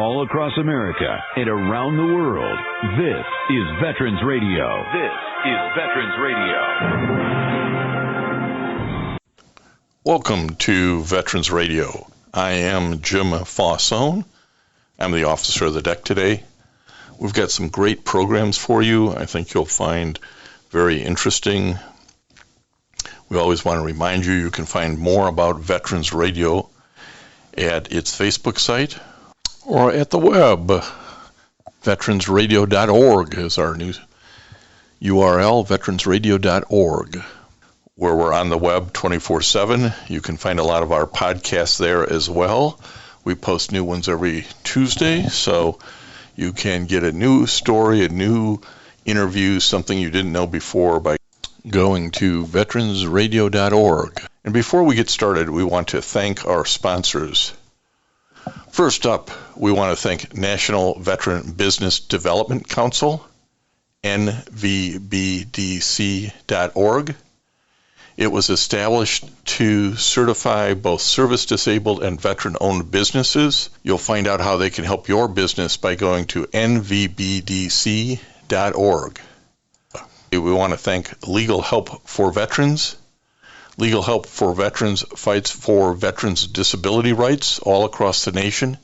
all across America and around the world. This is Veterans Radio. This is Veterans Radio. Welcome to Veterans Radio. I am Jim Fausone. I'm the officer of the deck today. We've got some great programs for you. I think you'll find very interesting. We always want to remind you can find more about Veterans Radio at its Facebook site or at the web. Veteransradio.org is our new URL, veteransradio.org, where we're on the web 24/7. You can find a lot of our podcasts there as well. We post new ones every Tuesday, so you can get a new story, a new interview, something you didn't know before by going to veteransradio.org. And before we get started, we want to thank our sponsors. First up, we want to thank National Veteran Business Development Council, NVBDC.org. It was established to certify both service-disabled and veteran-owned businesses. You'll find out how they can help your business by going to NVBDC.org. We want to thank Legal Help for Veterans. Legal Help for Veterans fights for veterans' disability rights all across the nation.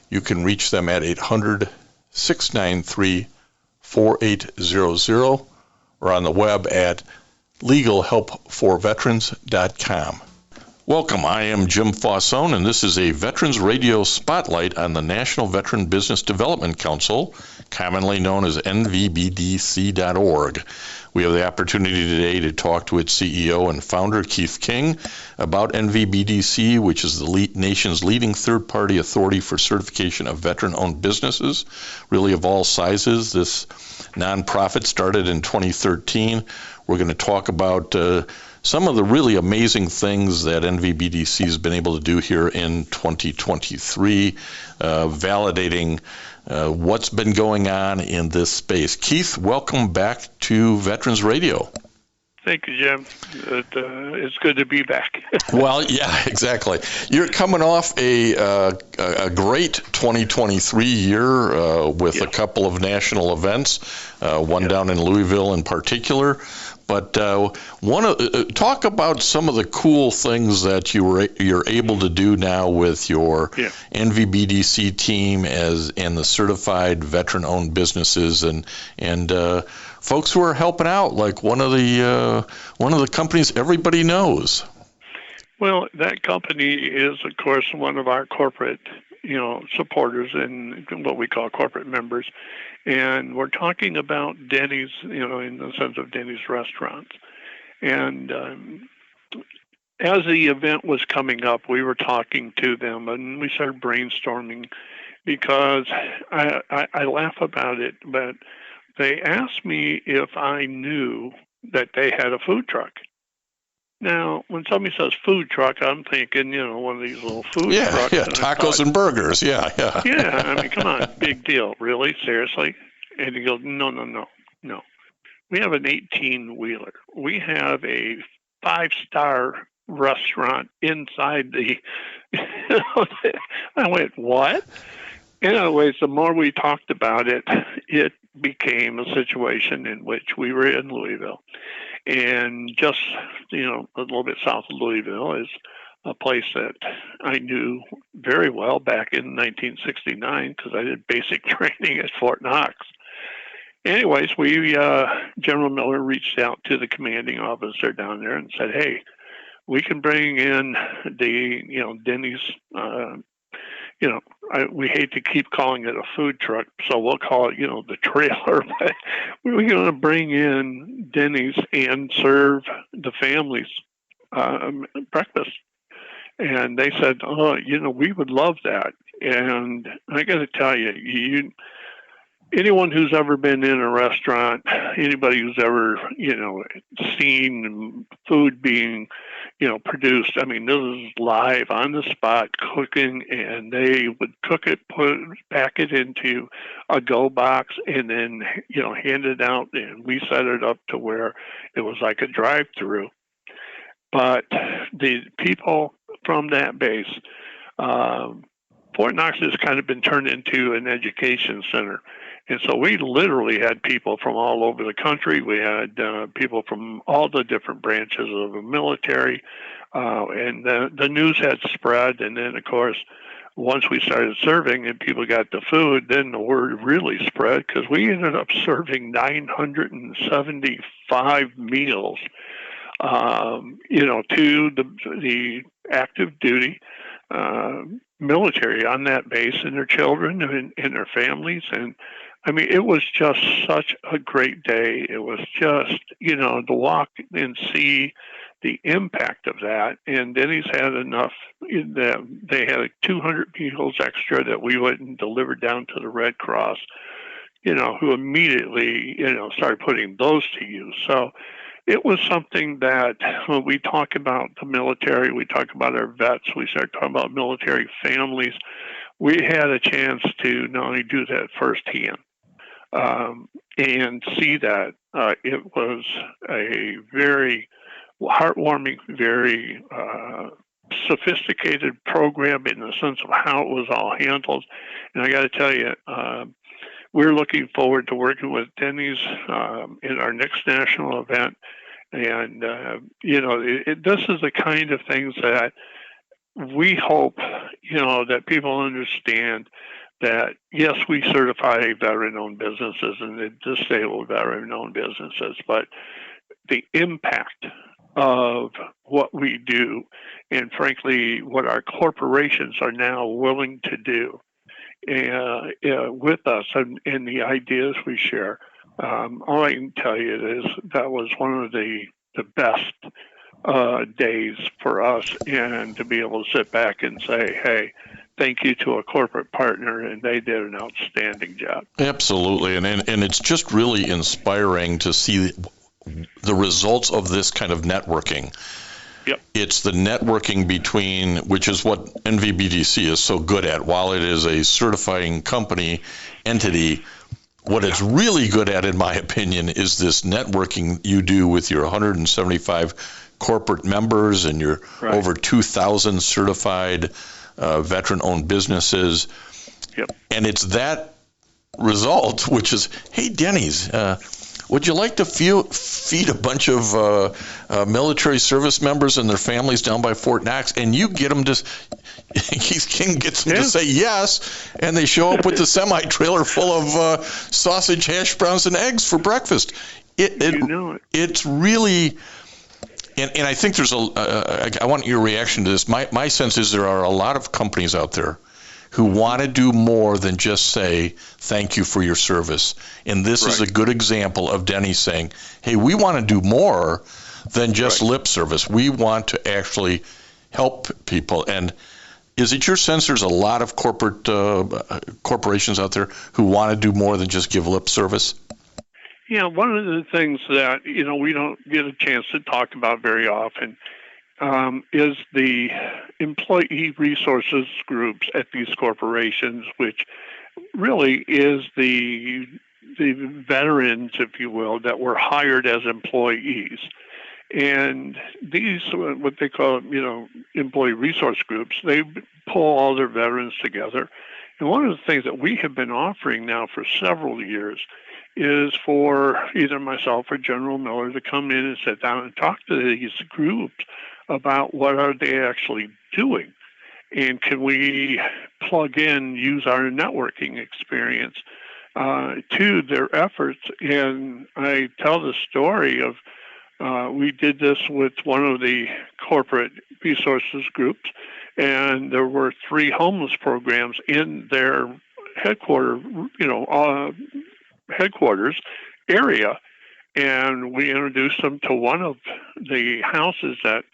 You can reach them at 800-693-4800 or on the web at legalhelpforveterans.com. Welcome, I am Jim Fausone, and this is a Veterans Radio Spotlight on the National Veteran Business Development Council, commonly known as NVBDC.org. We have the opportunity today to talk to its CEO and founder, Keith King, about NVBDC, which is the nation's leading third-party authority for certification of veteran-owned businesses, really of all sizes. This nonprofit started in 2013. We're going to talk about some of the really amazing things that NVBDC has been able to do here in 2023, validating what's been going on in this space. Keith, welcome back to Veterans Radio. Thank you, Jim. It's good to be back. Well, yeah, exactly. You're coming off a great 2023 year with a couple of national events, one down in Louisville in particular. But talk about some of the cool things that you're able to do now with your NVBDC team and the certified veteran-owned businesses and folks who are helping out, like one of the companies everybody knows. Well, that company is, of course, one of our corporate, supporters and what we call corporate members. And we're talking about Denny's, in the sense of Denny's restaurants. And as the event was coming up, we were talking to them and we started brainstorming because I laugh about it, but they asked me if I knew that they had a food truck. Now, when somebody says food truck, I'm thinking, one of these little food trucks. Yeah, tacos and burgers, yeah. Yeah, I mean, come on, big deal, really, seriously? And he goes, no. We have an 18-wheeler. We have a 5-star restaurant inside the... I went, what? Anyways, the more we talked about it, it became a situation in which we were in Louisville. And just, a little bit south of Louisville is a place that I knew very well back in 1969 because I did basic training at Fort Knox. Anyways, General Miller reached out to the commanding officer down there and said, hey, we can bring in the, Denny's, we hate to keep calling it a food truck, so we'll call it, the trailer. But we're going to bring in Denny's and serve the families breakfast. And they said, we would love that. And I got to tell you, anyone who's ever been in a restaurant, anybody who's ever, seen food being, produced, I mean, this is live on the spot cooking, and they would cook it, pack it into a go box, and then, hand it out, and we set it up to where it was like a drive-through. But the people from that base, Fort Knox has kind of been turned into an education center. And so we literally had people from all over the country. We had people from all the different branches of the military. And the news had spread. And then, of course, once we started serving and people got the food, then the word really spread because we ended up serving 975 meals, to the active duty military on that base and their children and their families. And I mean, it was just such a great day. It was just, to walk and see the impact of that. And Denny's had enough that they had 200 meals extra that we went and delivered down to the Red Cross, who immediately, started putting those to use. So it was something that when we talk about the military, we talk about our vets, we start talking about military families, we had a chance to not only do that firsthand and see that it was a very heartwarming, very sophisticated program in the sense of how it was all handled. And I got to tell you, we're looking forward to working with Denny's in our next national event. And, this is the kind of things that we hope, that people understand that, yes, we certify veteran-owned businesses and disabled veteran-owned businesses, but the impact of what we do and, frankly, what our corporations are now willing to do with us and the ideas we share. All I can tell you is that was one of the best days for us, and to be able to sit back and say, hey, thank you to a corporate partner, and they did an outstanding job. Absolutely, and it's just really inspiring to see the results of this kind of networking. Yep. It's the networking between, which is what NVBDC is so good at. While it is a certifying entity, what it's really good at, in my opinion, is this networking you do with your 175 corporate members and your over 2,000 certified veteran-owned businesses. Yep. And it's that result, which is, hey, Denny's, would you like to feed a bunch of military service members and their families down by Fort Knox? And you get them Keith King gets them to say yes, and they show up with the semi-trailer full of sausage, hash browns, and eggs for breakfast. It's really, and I think there's I want your reaction to this. My sense is there are a lot of companies out there who want to do more than just say, thank you for your service. And this is a good example of Denny saying, hey, we want to do more than just lip service. We want to actually help people. And is it your sense there's a lot of corporations out there who want to do more than just give lip service? Yeah, one of the things that, we don't get a chance to talk about very often is the employee resources groups at these corporations, which really is the veterans, if you will, that were hired as employees. And these, what they call, employee resource groups, they pull all their veterans together. And one of the things that we have been offering now for several years is for either myself or General Miller to come in and sit down and talk to these groups about what are they actually doing, and can we plug in, use our networking experience to their efforts. And I tell the story of we did this with one of the corporate resources groups, and there were 3 homeless programs in their headquarters area, and we introduced them to one of the houses that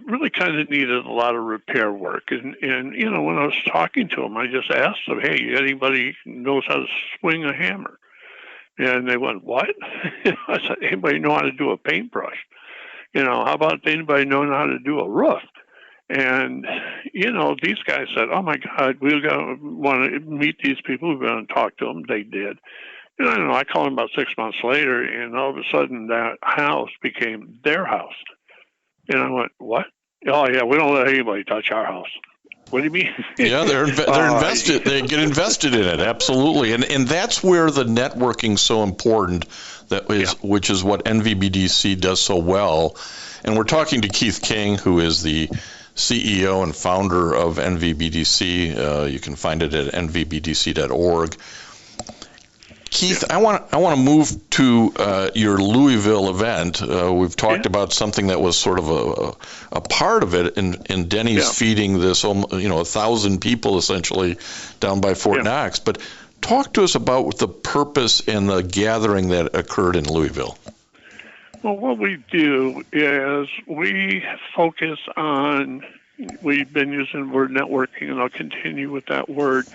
really kind of needed a lot of repair work. And when I was talking to them, I just asked them, hey, anybody knows how to swing a hammer? And they went, what? I said, anybody know how to do a paintbrush? How about anybody knowing how to do a roof? And, these guys said, oh, my God, we want to meet these people. We're going to talk to them. They did. And I don't know, I called them about 6 months later, and all of a sudden that house became their house. And I went, what? Oh, yeah, we don't let anybody touch our house. What do you mean? Yeah, they're invested. They get invested in it, absolutely, and that's where the networking's so important. Which is what NVBDC does so well. And we're talking to Keith King, who is the CEO and founder of NVBDC. You can find it at nvbdc.org. Keith, I want to move to your Louisville event. We've talked about something that was sort of a part of it in Denny's feeding this 1,000 people essentially down by Fort Knox. But talk to us about the purpose and the gathering that occurred in Louisville. Well, what we do is we focus on, we've been using the word networking, and I'll continue with that word,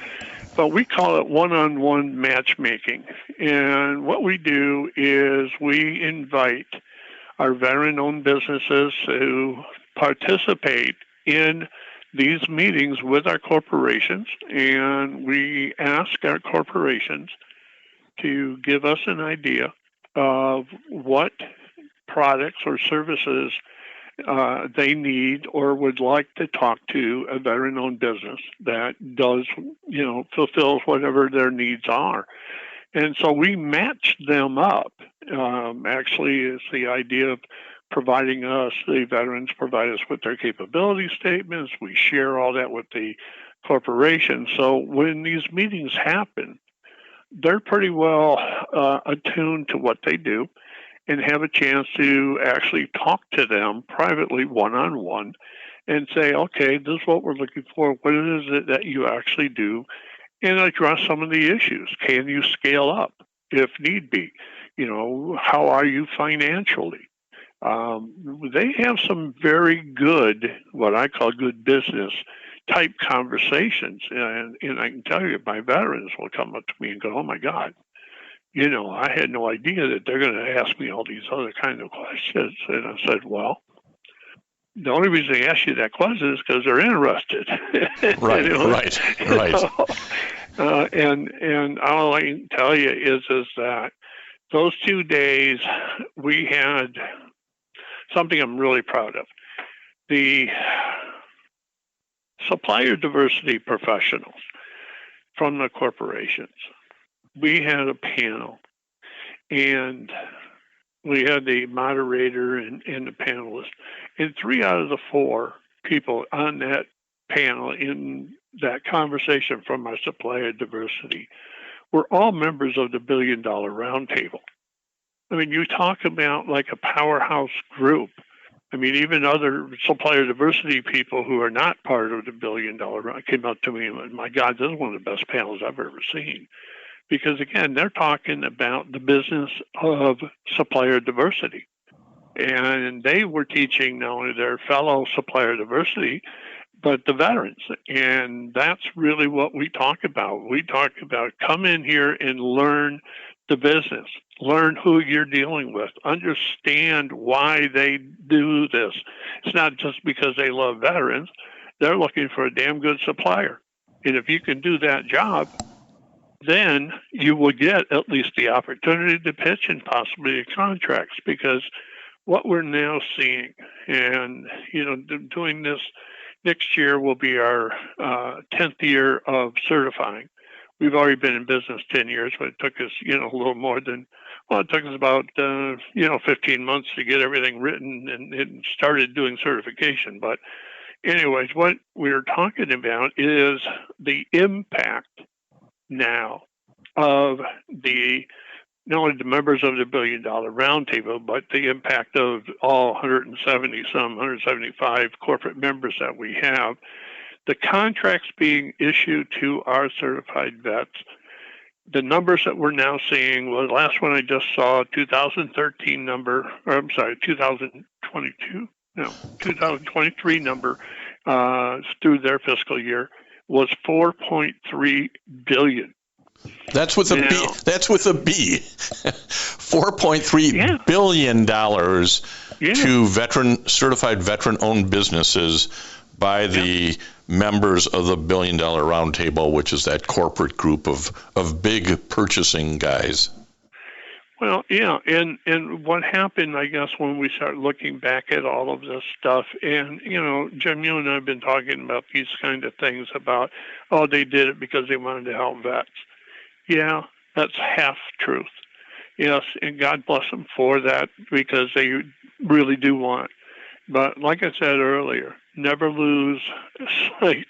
but we call it one-on-one matchmaking. And what we do is we invite our veteran-owned businesses to participate in these meetings with our corporations, and we ask our corporations to give us an idea of what products or services they need or would like to talk to a veteran-owned business that does, fulfills whatever their needs are. And so we match them up. Actually, it's the idea of providing us, the veterans provide us with their capability statements. We share all that with the corporation. So when these meetings happen, they're pretty well attuned to what they do and have a chance to actually talk to them privately, one-on-one, and say, okay, this is what we're looking for. What is it that you actually do? And address some of the issues. Can you scale up if need be? How are you financially? They have some very good, what I call good business type conversations. And I can tell you, my veterans will come up to me and go, oh my God, I had no idea that they're going to ask me all these other kind of questions. And I said, well, the only reason they ask you that question is because they're interested. Right. And all I can tell you is that those 2 days we had something I'm really proud of. The supplier diversity professionals from the corporations. We had a panel, and we had the moderator and the panelists, and 3 out of the 4 people on that panel in that conversation from our supplier diversity were all members of the Billion Dollar Roundtable. I mean, you talk about like a powerhouse group. I mean, even other supplier diversity people who are not part of the Billion Dollar Round came up to me and went, my God, this is one of the best panels I've ever seen. Because, again, they're talking about the business of supplier diversity. And they were teaching not only their fellow supplier diversity, but the veterans. And that's really what we talk about. We talk about come in here and learn the business, learn who you're dealing with, understand why they do this. It's not just because they love veterans. They're looking for a damn good supplier. And if you can do that job, then you will get at least the opportunity to pitch and possibly contracts, because what we're now seeing, and, doing this next year will be our 10th year of certifying. We've already been in business 10 years, but it took us, a little more than, it took us about, 15 months to get everything written and started doing certification. But anyways, what we're talking about is the impact now of not only the members of the Billion Dollar Roundtable, but the impact of all 175 corporate members that we have. The contracts being issued to our certified vets, the numbers that we're now seeing, well, the last one I just saw, 2013 number, or I'm sorry, 2023 number through their fiscal year was $4.3 billion. That's with a B. That's with a B. $4.3 billion to certified veteran-owned businesses by the members of the Billion Dollar Roundtable, which is that corporate group of big purchasing guys. Well, yeah, and what happened, I guess, when we start looking back at all of this stuff, and Jim, you and I have been talking about these kind of things about, oh, they did it because they wanted to help vets. Yeah, that's half truth. Yes, and God bless them for that because they really do want. But like I said earlier, never lose sight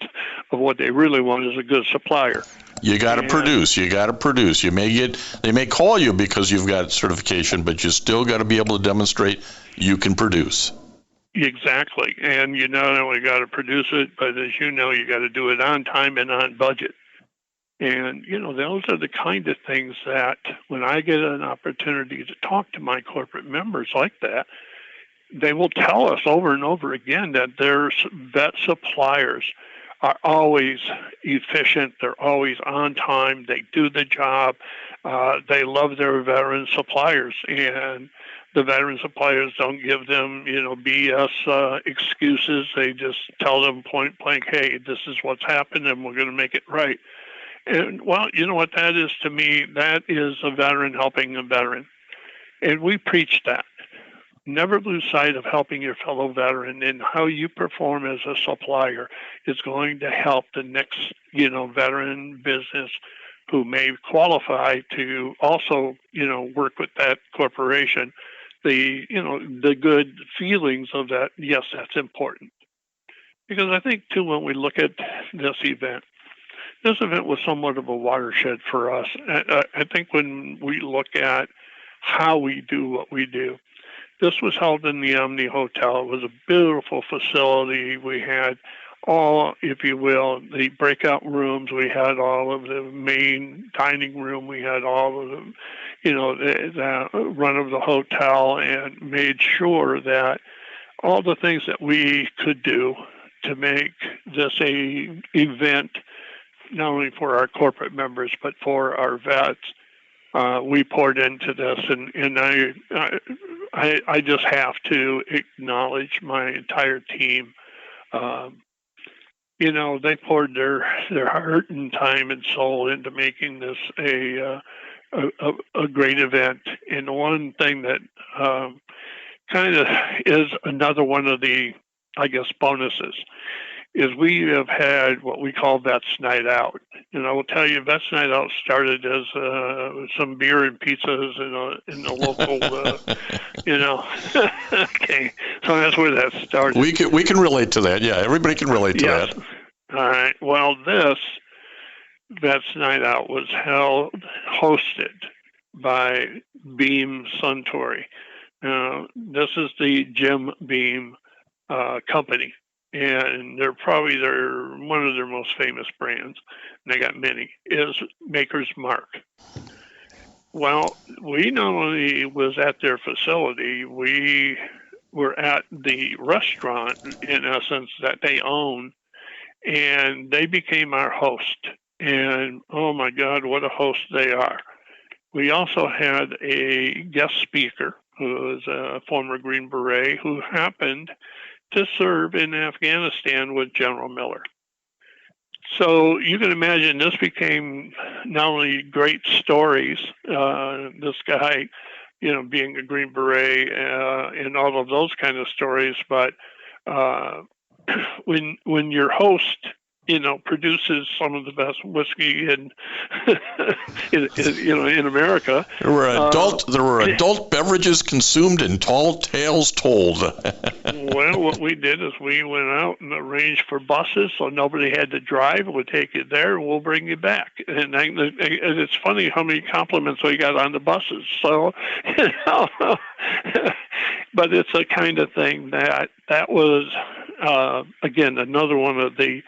of what they really want is a good supplier. You got to produce. You got to produce. They may call you because you've got certification, but you still got to be able to demonstrate you can produce. Exactly. And you not only got to produce it, but as you know, you got to do it on time and on budget. And, those are the kind of things that when I get an opportunity to talk to my corporate members like that, they will tell us over and over again that their vet suppliers are always efficient. They're always on time. They do the job. They love their veteran suppliers. And the veteran suppliers don't give them, BS excuses. They just tell them point blank, hey, this is what's happened and we're going to make it right. And, well, you know what that is to me? That is a veteran helping a veteran. And we preach that. Never lose sight of helping your fellow veteran, and how you perform as a supplier is going to help the next, veteran business who may qualify to also, work with that corporation. The good feelings of that, yes, that's important. Because I think, too, when we look at this event was somewhat of a watershed for us. I think when we look at how we do what we do, this was held in the Omni Hotel. It was a beautiful facility. We had all, if you will, the breakout rooms. We had all of the main dining room. We had all of the, the run of the hotel, and made sure that all the things that we could do to make this a event, not only for our corporate members, but for our vets, we poured into this, and I just have to acknowledge my entire team. They poured their heart and time and soul into making this a great event. And one thing that kind of is another one of the, I guess, bonuses is we have had what we call Vets Night Out. And I will tell you, Vets Night Out started as some beer and pizzas in the local, Okay, so that's where that started. We can relate to that. Yeah, everybody can relate to that. All right. Well, this Vets Night Out was hosted by Beam Suntory. This is the Jim Beam company. And they're one of their most famous brands, and they got many, is Maker's Mark. Well, we not only was at their facility, we were at the restaurant, in essence, that they own, and they became our host. And, oh, my God, what a host they are. We also had a guest speaker who was a former Green Beret who happened to serve in Afghanistan with General Miller. So you can imagine this became not only great stories, this guy, being a Green Beret and all of those kind of stories, but when your host, produces some of the best whiskey in America. There were adult beverages consumed and tall tales told. Well, what we did is we went out and arranged for buses, so nobody had to drive. We'll take you there, and we'll bring you back. And it's funny how many compliments we got on the buses. So, but it's a kind of thing that was, again, another one of the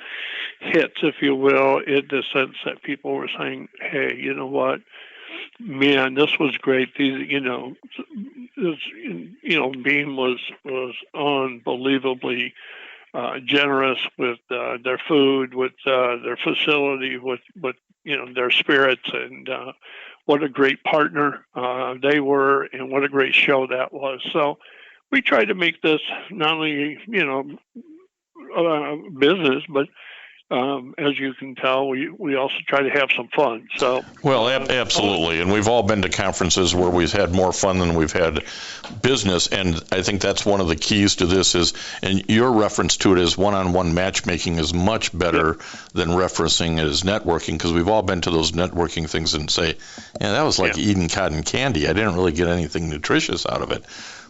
hits, if you will, in the sense that people were saying, hey, you know what, man, this was great. These, Beam was unbelievably generous with their food, with their facility, with their spirits, and what a great partner they were, and what a great show that was. So we tried to make this not only, business, but as you can tell, we also try to have some fun. So, well, absolutely, and we've all been to conferences where we've had more fun than we've had business, and I think that's one of the keys to this is, and your reference to it is one-on-one matchmaking is much better than referencing it as networking, because we've all been to those networking things and say, yeah, that was like eating cotton candy. I didn't really get anything nutritious out of it.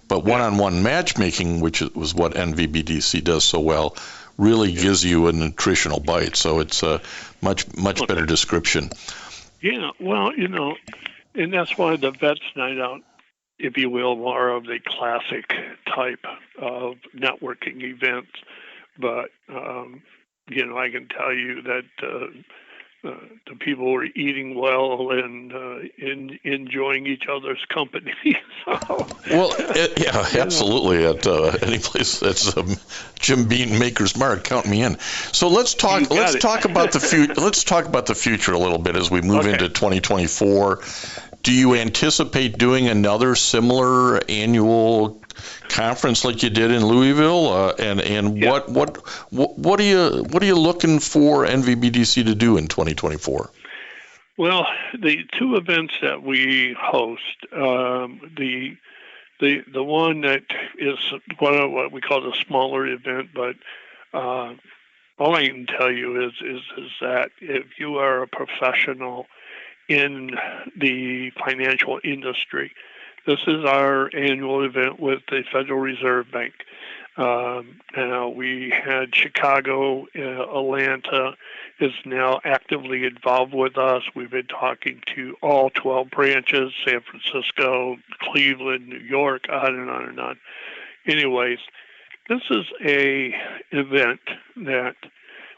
But one-on-one matchmaking, which was what NVBDC does so well, really gives you a nutritional bite. So it's a much better description. Yeah, well, and that's why the Vets Night Out, if you will, more of the classic type of networking events. But, I can tell you that the people were eating well and enjoying each other's company. Well, yeah, absolutely. At any place that's Jim Bean Maker's Mark, count me in. So let's talk about the future. Let's talk about the future a little bit as we move into 2024. Do you anticipate doing another similar annual conference like you did in Louisville? What are you looking for NVBDC to do in 2024? Well, the two events that we host, the one that is one of what we call the smaller event, but all I can tell you is that if you are a professional in the financial industry, this is our annual event with the Federal Reserve Bank. Now we had Chicago, Atlanta is now actively involved with us. We've been talking to all 12 branches, San Francisco, Cleveland, New York, on and on and on. Anyways, this is a event that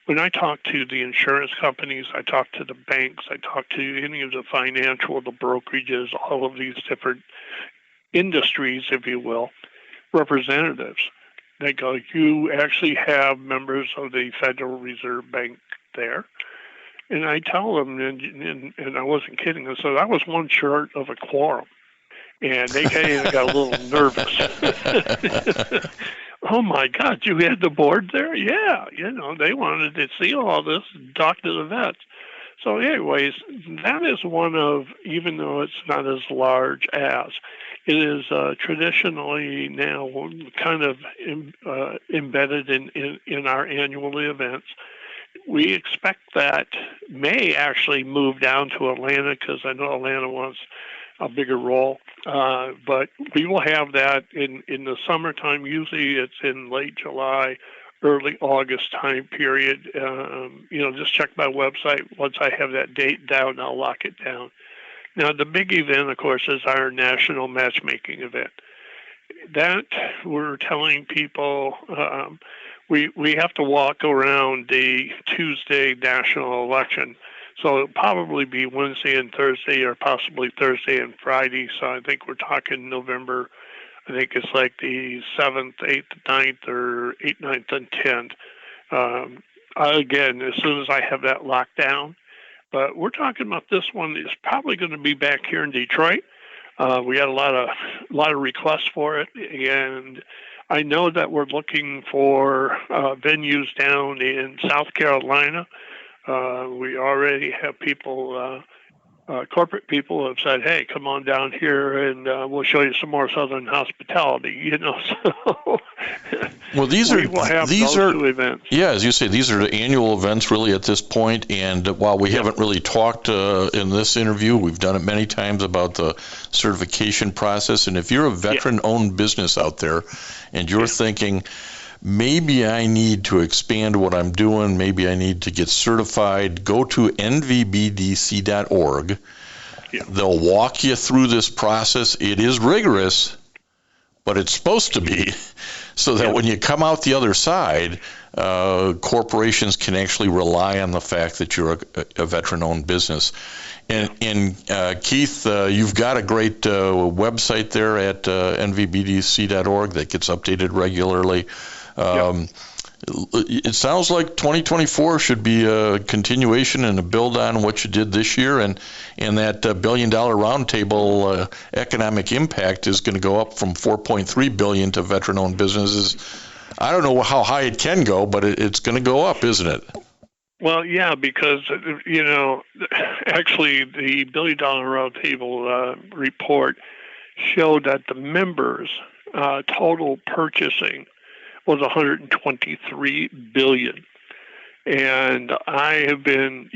when I talk to the insurance companies, I talk to the banks, I talk to any of the financial, the brokerages, all of these different industries, if you will, representatives. They go, you actually have members of the Federal Reserve Bank there. And I tell them, and I wasn't kidding, I said I was one short of a quorum. And they kind of got a little nervous. Oh, my God, you had the board there? Yeah, they wanted to see all this and talk to the vets. So anyways, that is one of, even though it's not as large as, it is traditionally now kind of embedded in our annual events. We expect that may actually move down to Atlanta because I know Atlanta wants a bigger role. But we will have that in the summertime. Usually it's in late July, early August time period. Just check my website. Once I have that date down, I'll lock it down. Now, the big event, of course, is our national matchmaking event. That we're telling people we have to walk around the Tuesday national election. So it'll probably be Wednesday and Thursday or possibly Thursday and Friday. So I think we're talking November. I think it's like the 7th, 8th, 9th, or 8th, 9th, and 10th. Again, as soon as I have that locked down. But we're talking about this one is probably going to be back here in Detroit. We got a lot of requests for it, and I know that we're looking for venues down in South Carolina. We already have people, corporate people have said, hey, come on down here and we'll show you some more Southern hospitality, So well, these are two events. Yeah, as you say, these are the annual events really at this point. And while we haven't really talked in this interview, we've done it many times about the certification process. And if you're a veteran-owned business out there and you're thinking, maybe I need to expand what I'm doing, maybe I need to get certified, go to nvbdc.org. Yeah. They'll walk you through this process. It is rigorous, but it's supposed to be, so that when you come out the other side, corporations can actually rely on the fact that you're a veteran-owned business. And Keith, you've got a great website there at nvbdc.org that gets updated regularly. It sounds like 2024 should be a continuation and a build on what you did this year, and that Billion Dollar Roundtable economic impact is going to go up from $4.3 billion to veteran-owned businesses. I don't know how high it can go, but it's going to go up, isn't it? Well, yeah, because, actually the Billion Dollar Roundtable report showed that the members' total purchasing was $123 billion. And I have been,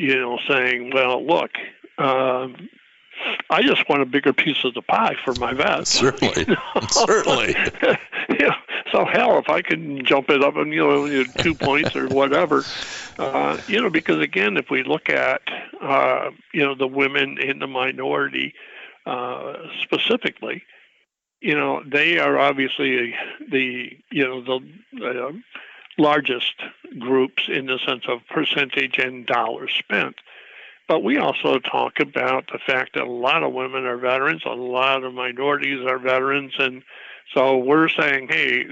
saying, well, look, I just want a bigger piece of the pie for my vets. Certainly, certainly. So hell, if I can jump it up and 2 points or whatever, because again, if we look at the women in the minority specifically, they are obviously the largest groups in the sense of percentage and dollars spent. But we also talk about the fact that a lot of women are veterans, a lot of minorities are veterans, and so we're saying, hey,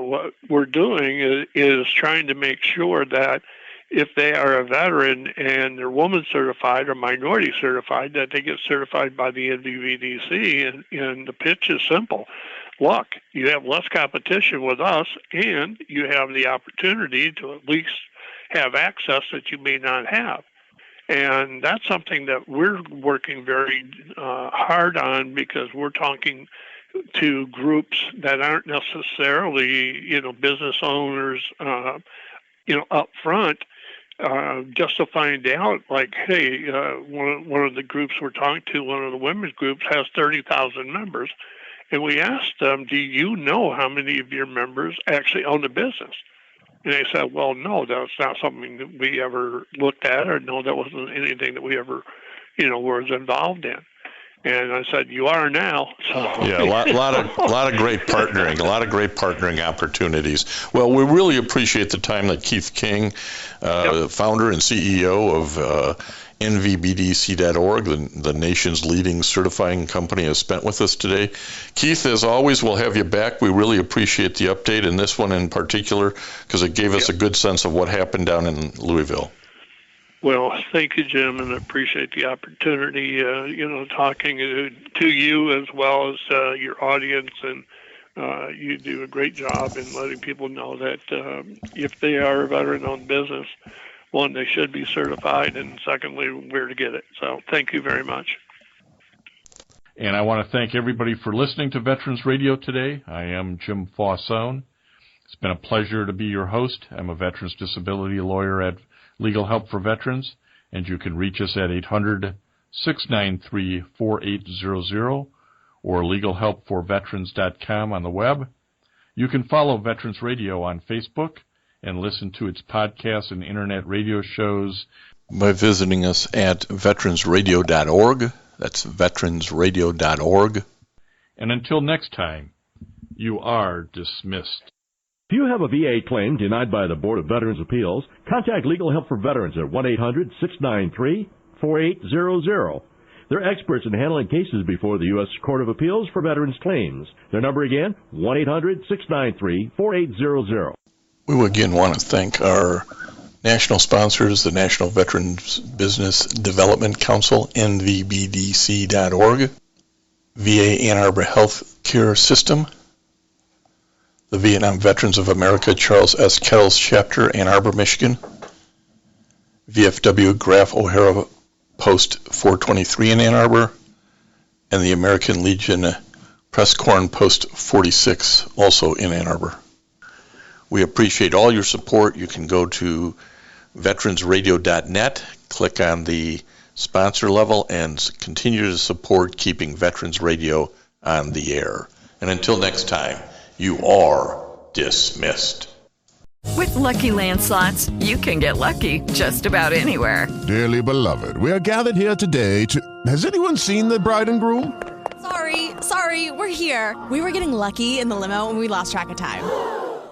what we're doing is trying to make sure that if they are a veteran and they're woman certified or minority certified, that they get certified by the NVBDC, and the pitch is simple. Look, you have less competition with us, and you have the opportunity to at least have access that you may not have. And that's something that we're working very hard on, because we're talking to groups that aren't necessarily, business owners, up front, just to find out, like, hey, one of the groups we're talking to, one of the women's groups, has 30,000 members. And we asked them, do you know how many of your members actually own the business? And they said, well, no, that's not something that we ever looked at, or no, that wasn't anything that we ever, was involved in. And I said, you are now. So. Yeah, a lot of great partnering opportunities. Well, we really appreciate the time that Keith King, founder and CEO of NVBDC.org, the nation's leading certifying company, has spent with us today. Keith, as always, we'll have you back. We really appreciate the update, and this one in particular, because it gave us a good sense of what happened down in Louisville. Well, thank you, Jim, and I appreciate the opportunity, talking to you as well as your audience, and you do a great job in letting people know that if they are a veteran-owned business, one, they should be certified, and secondly, where to get it. So thank you very much. And I want to thank everybody for listening to Veterans Radio today. I am Jim Fausone. It's been a pleasure to be your host. I'm a veterans disability lawyer at Legal Help for Veterans, and you can reach us at 800-693-4800 or legalhelpforveterans.com on the web. You can follow Veterans Radio on Facebook and listen to its podcasts and internet radio shows by visiting us at veteransradio.org. That's veteransradio.org. And until next time, you are dismissed. If you have a VA claim denied by the Board of Veterans Appeals, contact Legal Help for Veterans at 1-800-693-4800. They're experts in handling cases before the U.S. Court of Appeals for Veterans Claims. Their number again, 1-800-693-4800. We again want to thank our national sponsors, the National Veterans Business Development Council, NVBDC.org, VA Ann Arbor Health Care System, the Vietnam Veterans of America Charles S. Kettles Chapter, Ann Arbor, Michigan, VFW Graf O'Hara Post 423 in Ann Arbor, and the American Legion Press Corn Post 46, also in Ann Arbor. We appreciate all your support. You can go to veteransradio.net, click on the sponsor level, and continue to support keeping Veterans Radio on the air. And until next time, you are dismissed. With Lucky Land Slots, you can get lucky just about anywhere. Dearly beloved, we are gathered here today to... Has anyone seen the bride and groom? Sorry, we're here. We were getting lucky in the limo and we lost track of time.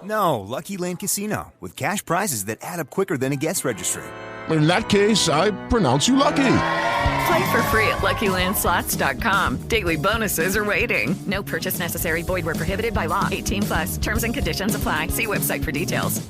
No, Lucky Land Casino, with cash prizes that add up quicker than a guest registry. In that case, I pronounce you lucky. Play for free at LuckyLandSlots.com. Daily bonuses are waiting. No purchase necessary. Void where prohibited by law. 18+. Terms and conditions apply. See website for details.